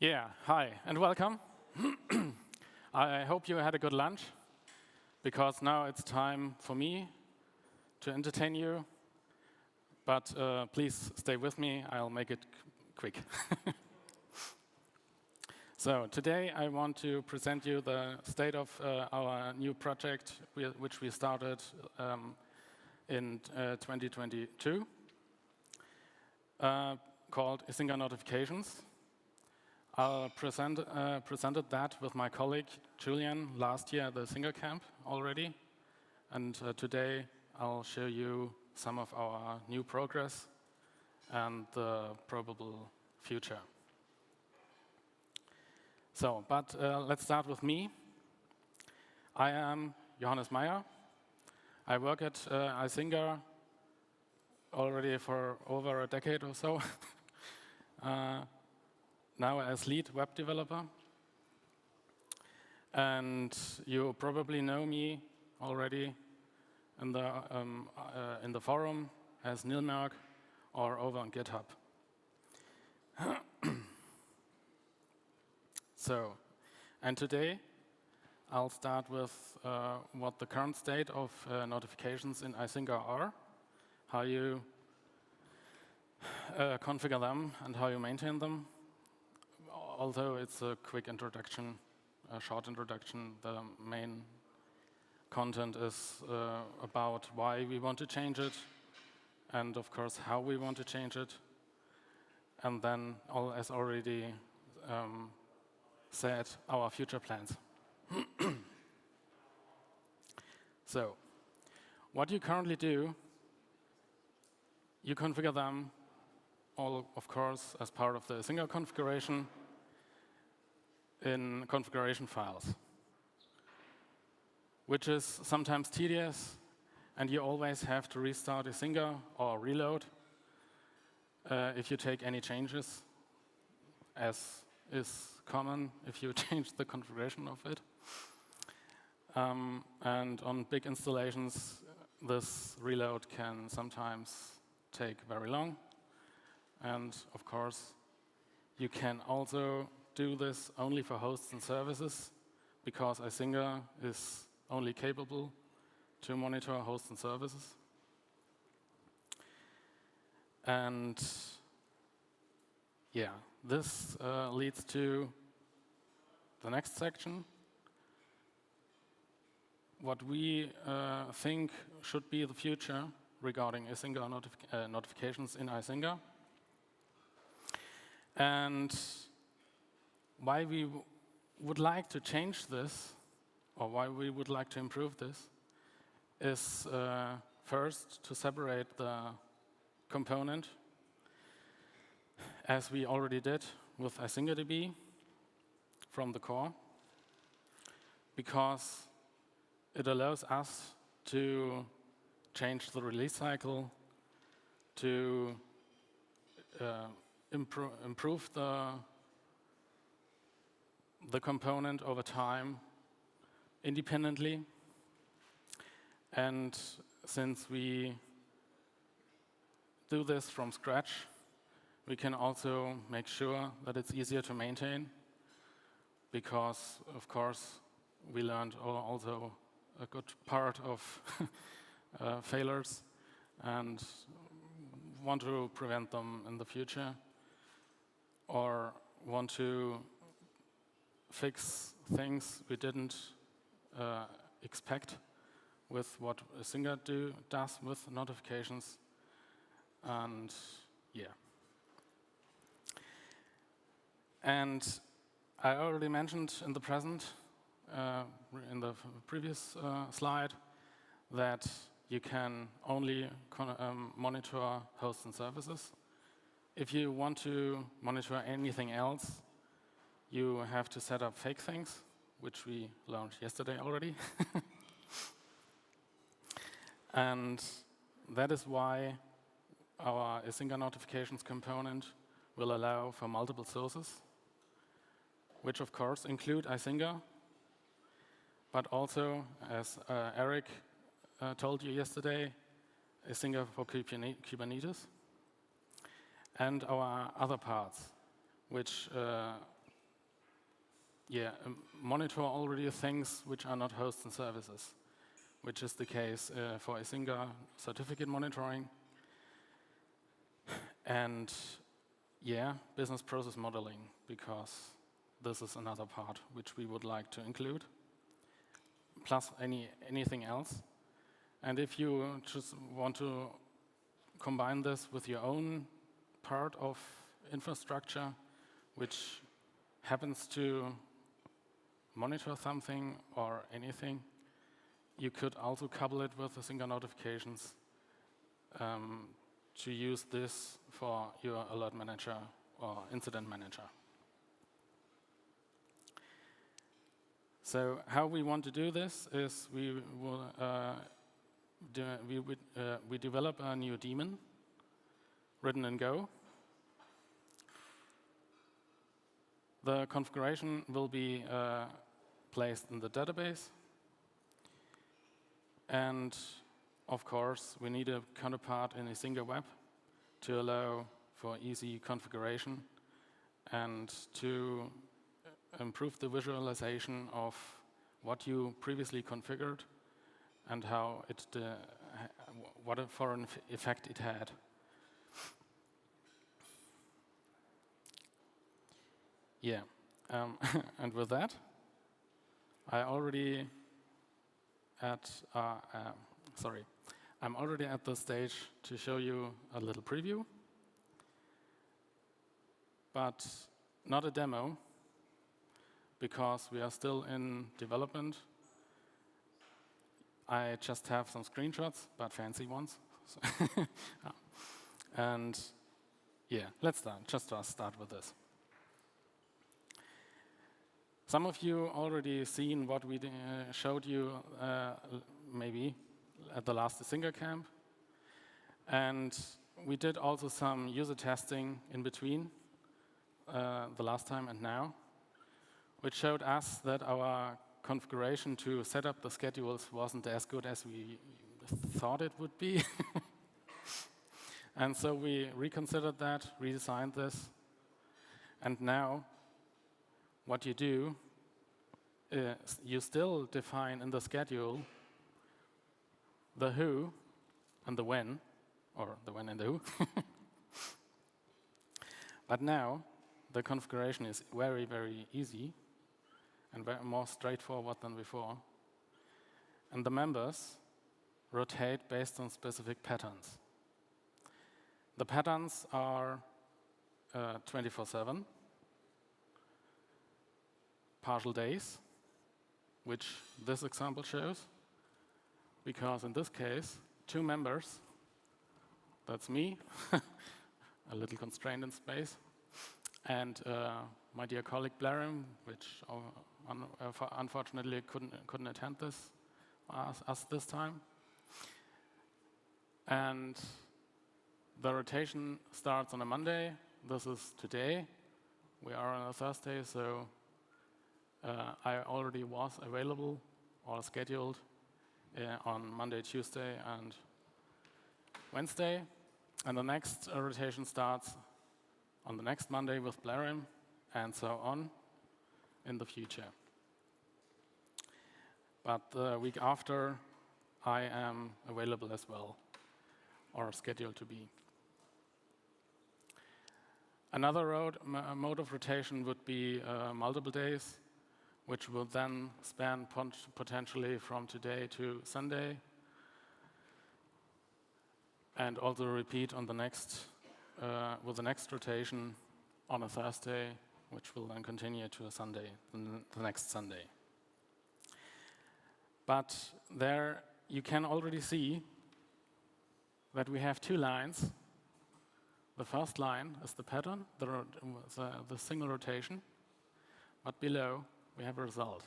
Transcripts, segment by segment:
Yeah, hi and welcome. I hope you had a good lunch, because now it's time for me to entertain you. But please stay with me, I'll make it quick. So today I want to present you the state of our new project, which we started in 2022, called Icinga Notifications. I presented that with my colleague Julian last year at the Icinga camp already, and today I'll show you some of our new progress and the probable future. So, but let's start with me. I am Johannes Meyer. I work at Icinga already for over a decade or so. Now as lead web developer. And you probably know me already in the forum as Nilmerk or over on GitHub. So, and today I'll start with what the current state of notifications in Icinga are, how you configure them and how you maintain them. Although it's a quick introduction, a short introduction, the main content is about why we want to change it, and of course how we want to change it, and then, as already said, our future plans. So, what you currently do, you configure them all, of course, as part of the Icinga configuration in configuration files, which is sometimes tedious, and you always have to restart Icinga or reload if you take any changes, as is common if you change the configuration of it. And on big installations, this reload can sometimes take very long. And of course, you can also do this only for hosts and services, because Icinga is only capable to monitor hosts and services. And yeah, this leads to the next section. What we think should be the future regarding Icinga notifications in Icinga. And why we would like to change this, or why we would like to improve this, is first to separate the component, as we already did with IcingaDB, from the core, because it allows us to change the release cycle, to improve the component over time independently. And since we do this from scratch, we can also make sure that it's easier to maintain, because, of course, we learned also a good part of failures and want to prevent them in the future, or want to fix things we didn't expect with what Icinga does with notifications. And yeah. And I already mentioned in the in the previous slide, that you can only monitor hosts and services. If you want to monitor anything else, you have to set up fake things, which we learned yesterday already. And that is why our Icinga notifications component will allow for multiple sources, which of course include Icinga, but also, as Eric told you yesterday, Icinga for Kubernetes, and our other parts, which monitor already things which are not hosts and services, which is the case for Icinga certificate monitoring. And business process modeling, because this is another part which we would like to include, plus anything else. And if you just want to combine this with your own part of infrastructure, which happens to monitor something or anything, you could also couple it with Icinga notifications to use this for your alert manager or incident manager. So how we want to do this is we develop a new daemon written in Go. The configuration will be placed in the database. And of course, we need a counterpart in Icinga Web to allow for easy configuration and to improve the visualization of what you previously configured and how it, what for an effect it had. And with that, I'm already at the stage to show you a little preview, but not a demo, because we are still in development. I just have some screenshots, but fancy ones. And let's start with this. Some of you already seen what we showed you maybe at the last Icinga camp. And we did also some user testing in between the last time and now, which showed us that our configuration to set up the schedules wasn't as good as we thought it would be. And so we reconsidered that, redesigned this. And now what you do is you still define in the schedule the who and the when, or the when and the who. But now the configuration is very, very easy and more straightforward than before. And the members rotate based on specific patterns. The patterns are 24/7, partial days, which this example shows, because in this case, 2 members, that's me, a little constrained in space, and my dear colleague Blarim, which unfortunately couldn't attend this us this time. And the rotation starts on a Monday. This is today. We are on a Thursday, so I already was available or scheduled on Monday, Tuesday, and Wednesday. And the next rotation starts on the next Monday with Blarim, and so on in the future. But the week after, I am available as well, or scheduled to be. Another mode of rotation would be multiple days, which will then span potentially from today to Sunday, and also repeat on the next with the next rotation on a Thursday, which will then continue to a Sunday, the next Sunday. But there you can already see that we have 2 lines. The first line is the pattern, the single rotation, but below we have a result.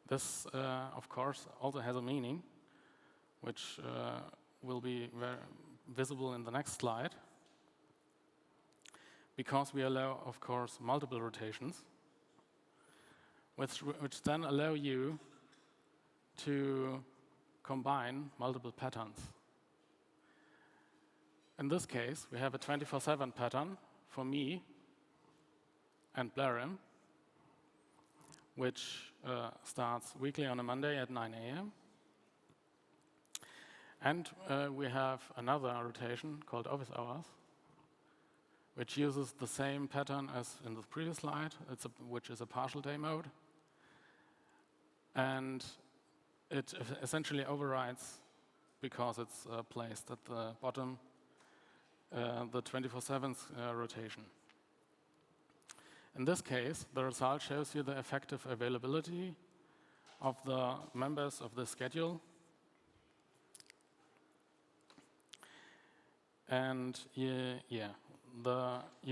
This, of course, also has a meaning, which will be very visible in the next slide, because we allow, of course, multiple rotations, which then allow you to combine multiple patterns. In this case, we have a 24/7 pattern for me and Blarim, which starts weekly on a Monday at 9 a.m. And we have another rotation called office hours, which uses the same pattern as in the previous slide, which is a partial day mode. And it essentially overrides, because it's placed at the bottom, the 24/7 rotation. In this case, the result shows you the effective availability of the members of the schedule. And you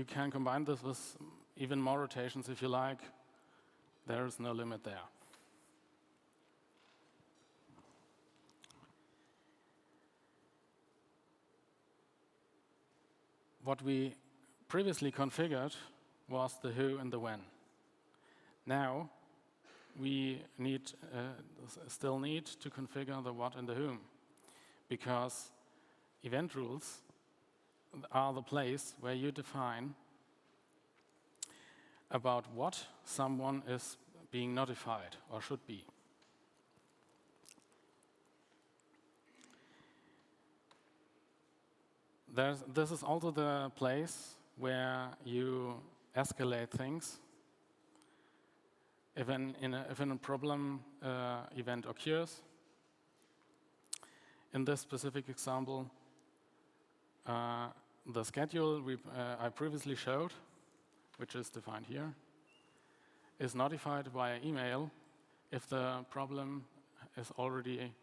can combine this with even more rotations if you like. There is no limit there. What we previously configured was the who and the when. Now we still need to configure the what and the whom, because event rules are the place where you define about what someone is being notified or should be. This is also the place where you escalate things. If a problem event occurs, in this specific example, the schedule I previously showed, which is defined here, is notified via email if the problem is already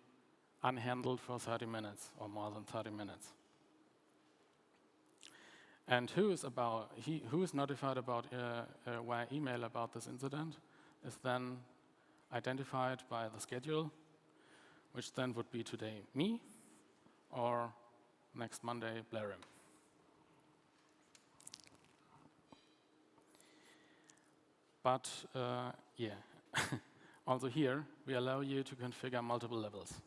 unhandled for 30 minutes or more than 30 minutes. And who is notified about via email about this incident is then identified by the schedule, which then would be today me, or next Monday Blairim. But also here we allow you to configure multiple levels,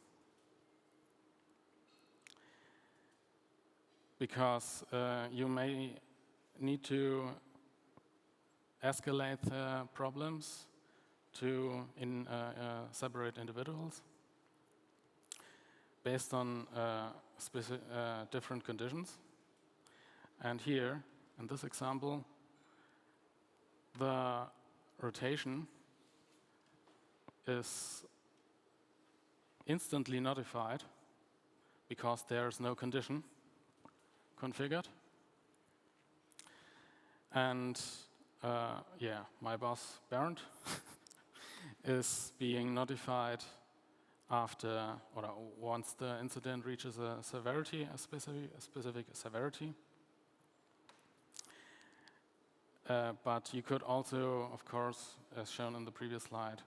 because you may need to escalate problems to separate individuals based on different conditions. And here, in this example, the rotation is instantly notified because there is no condition configured. And my boss, Bernd, is being notified after or once the incident reaches a specific severity. But you could also, of course, as shown in the previous slide,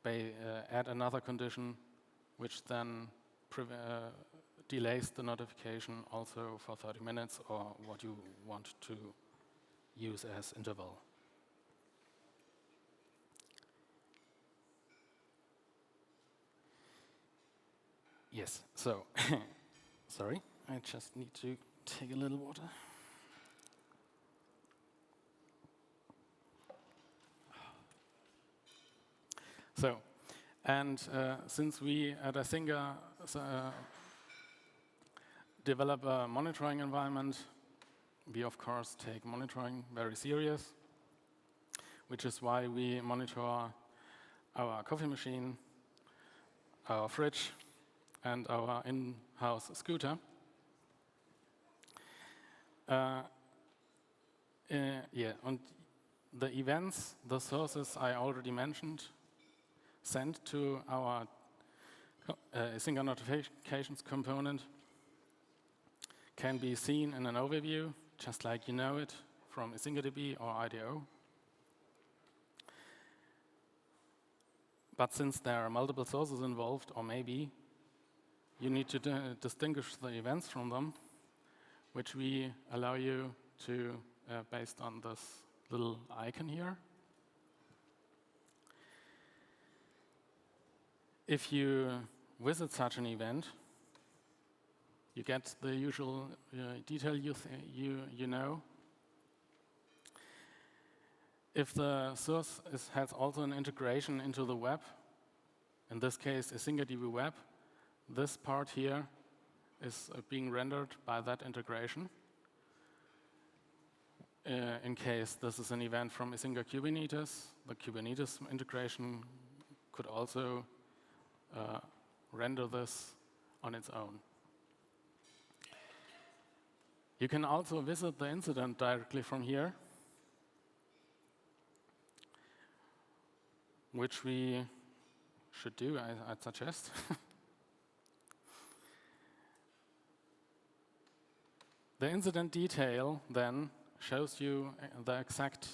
add another condition which then delays the notification also for 30 minutes or what you want to use as interval. Yes, so, sorry, I just need to take a little water. So, and since we at Icinga develop a monitoring environment, we of course take monitoring very serious, which is why we monitor our coffee machine, our fridge, and our in-house scooter. And the events, the sources I already mentioned, sent to our Icinga notifications component can be seen in an overview, just like you know it from IcingaDB or IDO. But since there are multiple sources involved, or maybe you need to distinguish the events from them, which we allow you to based on this little icon here. If you visit such an event, you get the usual detail you know. If the source has also an integration into the web, in this case, Icinga DB Web, this part here is being rendered by that integration. In case this is an event from Icinga Kubernetes, the Kubernetes integration could also render this on its own. You can also visit the incident directly from here, which we should do, I'd suggest. The incident detail then shows you the exact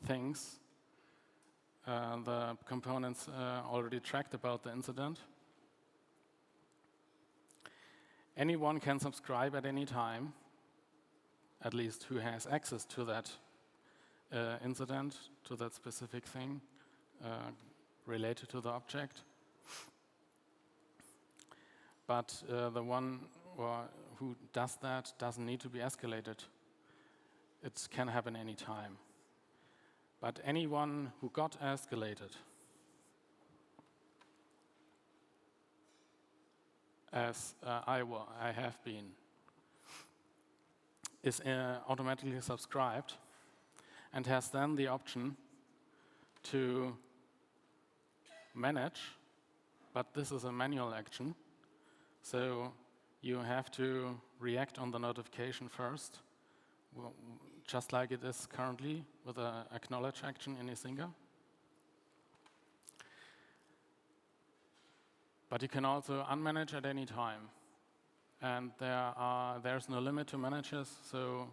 things the components already tracked about the incident. Anyone can subscribe at any time, at least who has access to that incident, to that specific thing related to the object. But the one who does that doesn't need to be escalated. It can happen any time. But anyone who got escalated, as I have been, is automatically subscribed and has then the option to manage, but this is a manual action, so you have to react on the notification first, just like it is currently with an acknowledge action in Icinga. But you can also unmanage at any time. And there's no limit to managers, so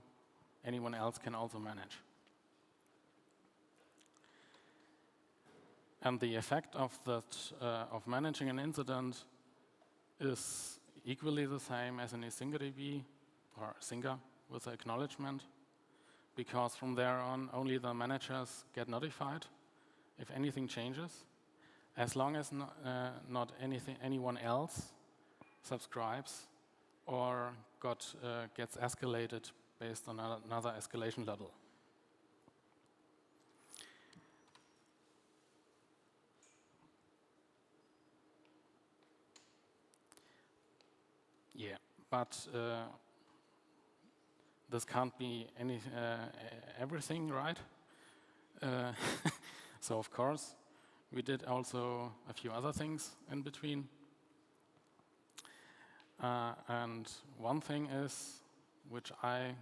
anyone else can also manage. And the effect of of managing an incident is equally the same as in IcingaDB or Icinga with the acknowledgement, because from there on only the managers get notified if anything changes, as long as not anyone else subscribes or gets escalated based on another escalation level. Yeah, but this can't be everything, right? So of course, we did also a few other things in between. And one thing is, which I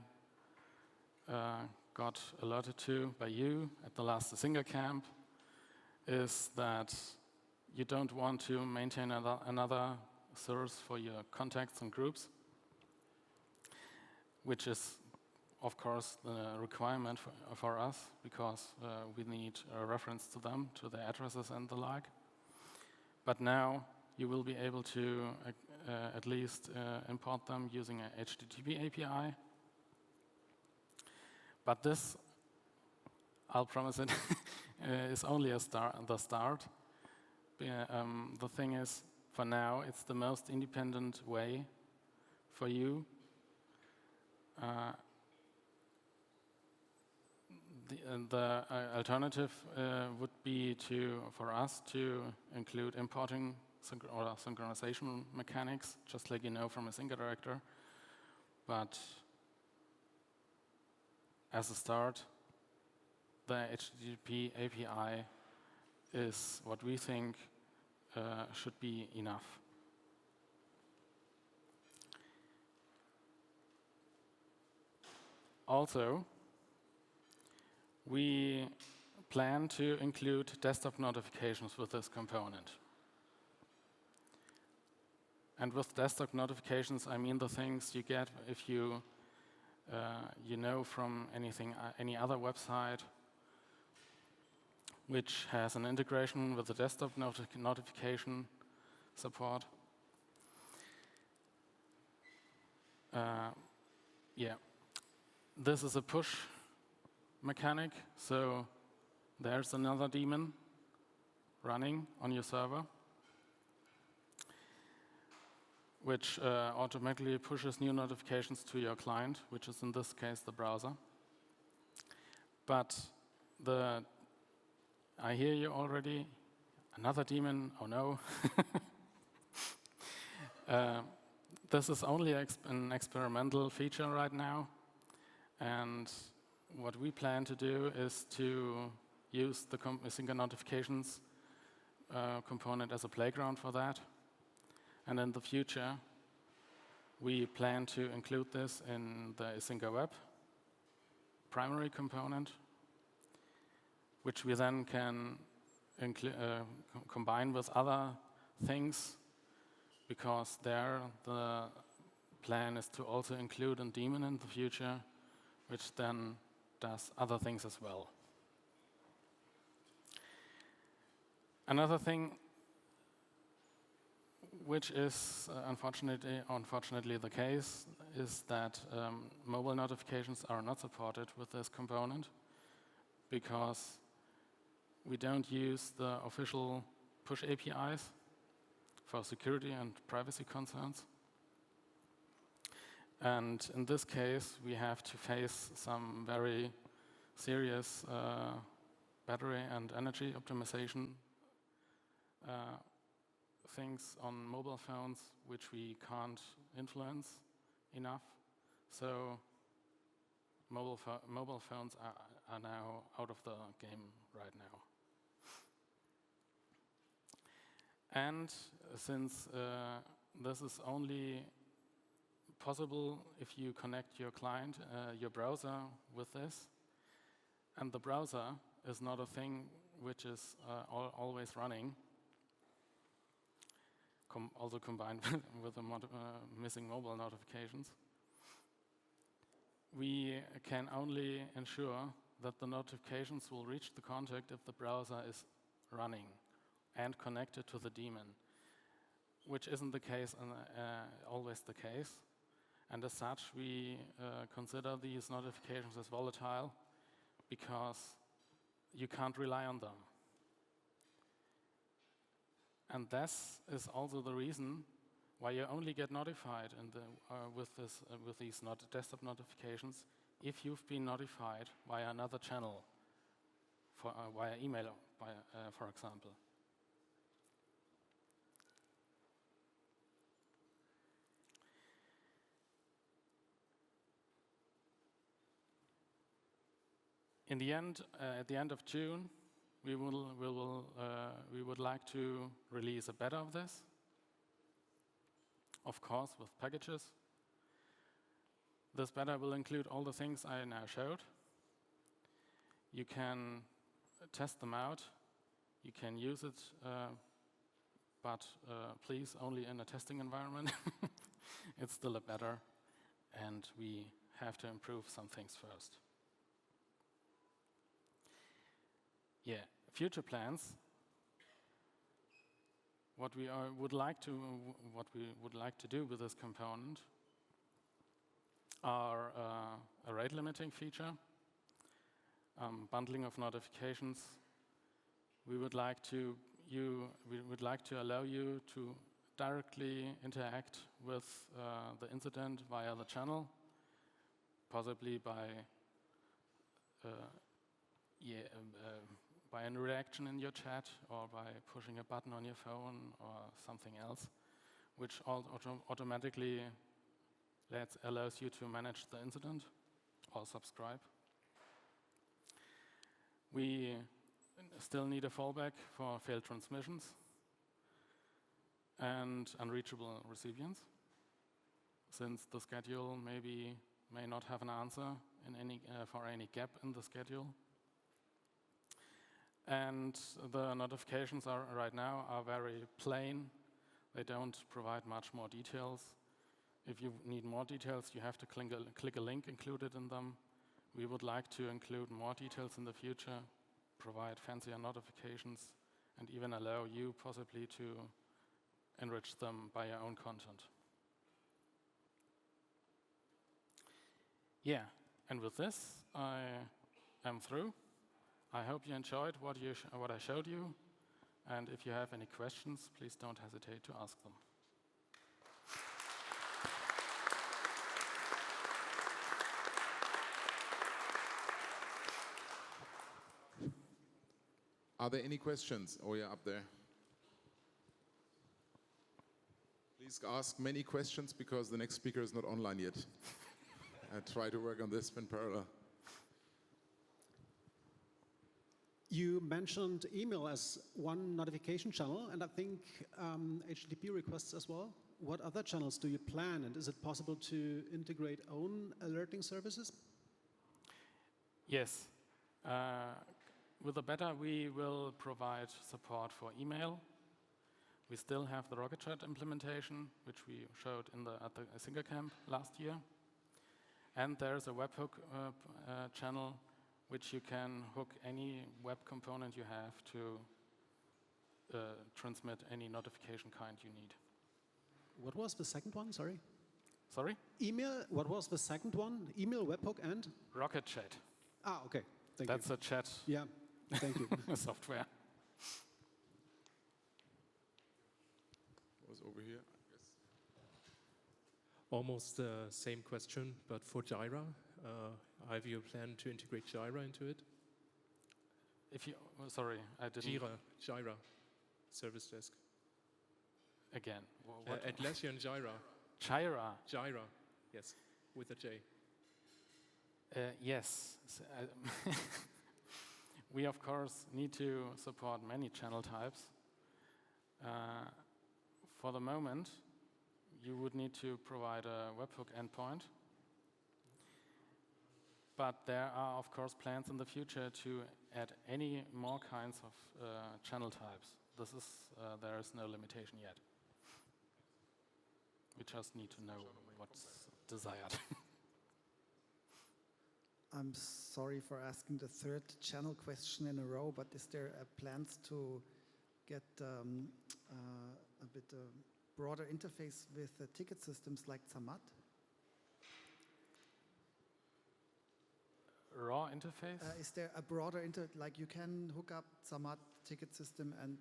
got alerted to by you at the last Icinga camp, is that you don't want to maintain another source for your contacts and groups, which is, of course, the requirement for us, because we need a reference to them, to their addresses and the like. But now you will be able to at least import them using a HTTP API. But this, I'll promise it, is only the start. The thing is, for now, it's the most independent way for you. The alternative would be for us to include importing or synchronization mechanics, just like you know from a Icinga director. But as a start, the HTTP API is what we think should be enough. Also, we plan to include desktop notifications with this component. And with desktop notifications, I mean the things you get if you know from any other website which has an integration with the desktop notification support. Yeah, this is a push mechanic, so there's another daemon running on your server, which automatically pushes new notifications to your client, which is in this case the browser. But I hear you already. Another daemon, oh no. This is only an experimental feature right now. And what we plan to do is to use the Icinga notifications component as a playground for that. And in the future, we plan to include this in the Icinga web primary component, which we then can combine with other things, because there the plan is to also include a daemon in the future, which then does other things as well. Another thing which is unfortunately the case is that mobile notifications are not supported with this component, because we don't use the official push APIs for security and privacy concerns. And in this case, we have to face some very serious battery and energy optimization things on mobile phones, which we can't influence enough. So mobile phones are now out of the game right now. And since this is only possible if you connect your client, your browser with this, and the browser is not a thing which is always running, also combined with the missing mobile notifications, we can only ensure that the notifications will reach the contact if the browser is running and connected to the daemon, which isn't the case and always the case. And as such, we consider these notifications as volatile because you can't rely on them. And this is also the reason why you only get notified with these desktop notifications if you've been notified via another channel, via email, for example. In the end, at the end of June, we would like to release a beta of this, of course, with packages. This beta will include all the things I now showed. You can test them out. You can use it, but please only in a testing environment. It's still a beta, and we have to improve some things first. Yeah, future plans. What we would like to do with this component are a rate limiting feature, bundling of notifications. We would like to allow you to directly interact with the incident via the channel, possibly by by a reaction in your chat or by pushing a button on your phone or something else, which automatically allows you to manage the incident or subscribe. We still need a fallback for failed transmissions and unreachable recipients, since the schedule may not have an answer for any gap in the schedule. And the notifications right now are very plain. They don't provide much more details. If you need more details, you have to click a link included in them. We would like to include more details in the future, provide fancier notifications, and even allow you possibly to enrich them by your own content. Yeah, and with this, I am through. I hope you enjoyed what I showed you, and if you have any questions, please don't hesitate to ask them. Are there any questions? Oh yeah, up there. Please ask many questions because the next speaker is not online yet. I try to work on this in parallel. You mentioned email as one notification channel, and I think HTTP requests as well. What other channels do you plan, and is it possible to integrate own alerting services? Yes. With the beta, we will provide support for email. We still have the Rocket Chat implementation, which we showed at the Icinga camp last year. And there's a webhook channel which you can hook any web component you have to transmit any notification kind you need. What was the second one? Sorry? Sorry? Email, what was the second one? Email, webhook, and? Rocket Chat. Ah, okay. Thank That's you. a chat Yeah, thank you. software. Was over here, I guess. Almost the same question, but for Jira. Have you planned to integrate Jira into it? Sorry, I didn't. Jira, service desk. Again. What? Atlassian Jira. Jira. Yes, with a J. Yes. We, of course, need to support many channel types. For the moment, you would need to provide a webhook endpoint. But there are, of course, plans in the future to add any more kinds of channel types. There is no limitation yet. We just need to know what's desired. I'm sorry for asking the third channel question in a row, but is there plans to get a bit broader interface with ticket systems like Zamat? Raw interface? Is there a broader like you can hook up Zamat ticket system and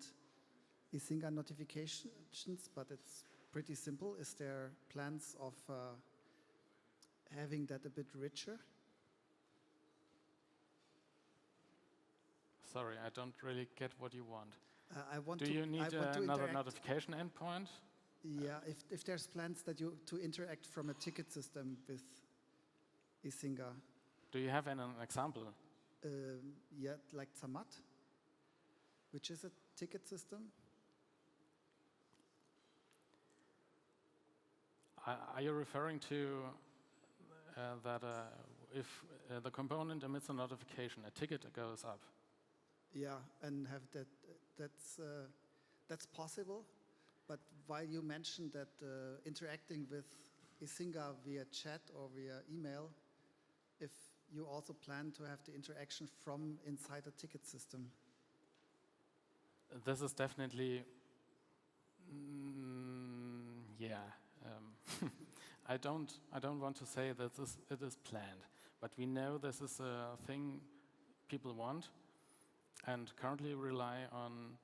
Icinga notifications, but it's pretty simple. Is there plans of having that a bit richer? Sorry, I don't really get what you want. Do you need another notification endpoint? Yeah, if there's plans that to interact from a ticket system with Icinga. Do you have an example? Yeah, like Zamat, which is a ticket system. Are you referring to that if the component emits a notification, a ticket goes up? Yeah, and have that's possible. But while you mentioned that interacting with Icinga via chat or via email, if you also plan to have the interaction from inside a ticket system. This is definitely, yeah. I don't want to say that it is planned, but we know this is a thing people want, and currently rely on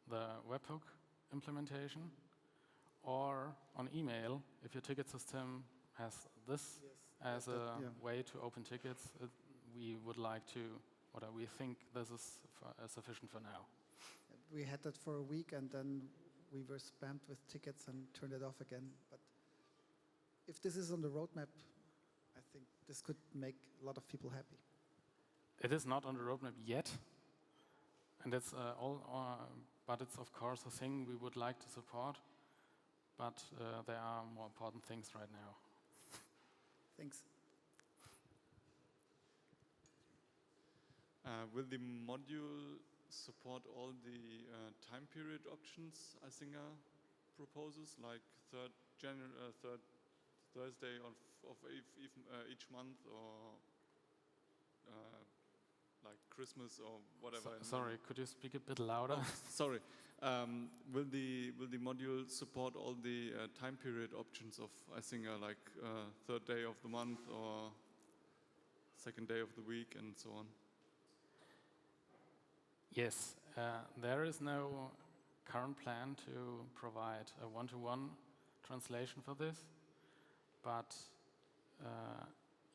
the webhook implementation or on email. If your ticket system has this as a way to open tickets, we would like to, we think this is sufficient for now. We had that for a week, and then we were spammed with tickets and turned it off again. But if this is on the roadmap, I think this could make a lot of people happy. It is not on the roadmap yet, and it's but it's of course a thing we would like to support. But there are more important things right now. Thanks. Will the module support all the time period options Icinga proposes, like third Thursday of each month, or like Christmas or whatever? Sorry, could you speak a bit louder? Oh, sorry. Will the module support all the time period options of Icinga, like third day of the month or second day of the week and so on? Yes, there is no current plan to provide a one-to-one translation for this, but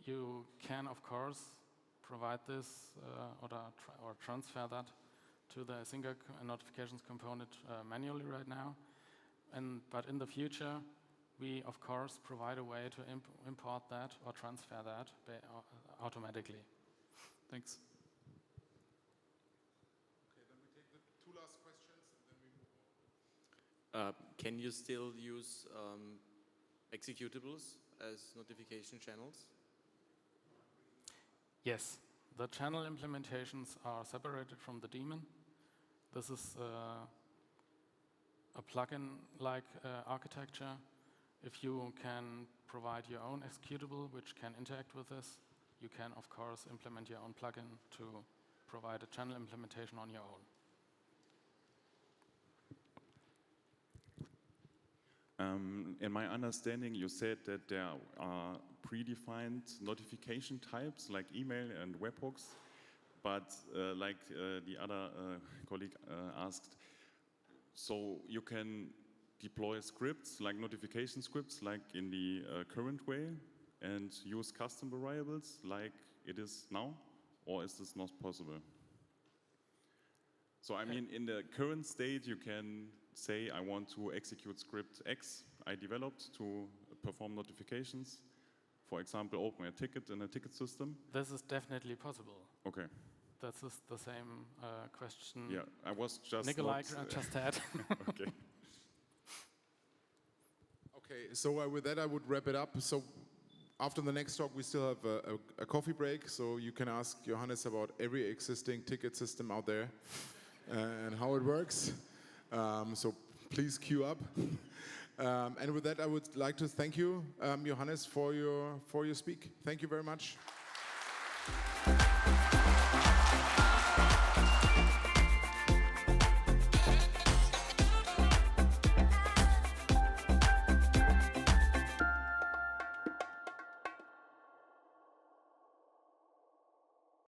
you can, of course, provide this or transfer that to the Icinga notifications component manually right now. But in the future, we of course provide a way to import that or transfer that automatically. Thanks. Okay, then we take the two last questions and then we move on. Can you still use executables as notification channels? Yes, the channel implementations are separated from the daemon. This is a plugin-like architecture. If you can provide your own executable which can interact with this, you can of course implement your own plugin to provide a channel implementation on your own. In my understanding, you said that there are predefined notification types like email and webhooks, but like the other colleague asked, so you can deploy scripts like notification scripts like in the current way and use custom variables like it is now, or is this not possible? So I mean, in the current state, you can say, I want to execute script X I developed to perform notifications. For example, open a ticket in a ticket system. This is definitely possible. Okay. This is the same question Yeah, I was just Nikolai not, just had. Okay. Okay, so with that I would wrap it up. So after the next talk we still have a coffee break, so you can ask Johannes about every existing ticket system out there and how it works. So please queue up. And with that I would like to thank you, Johannes, for your speak. Thank you very much.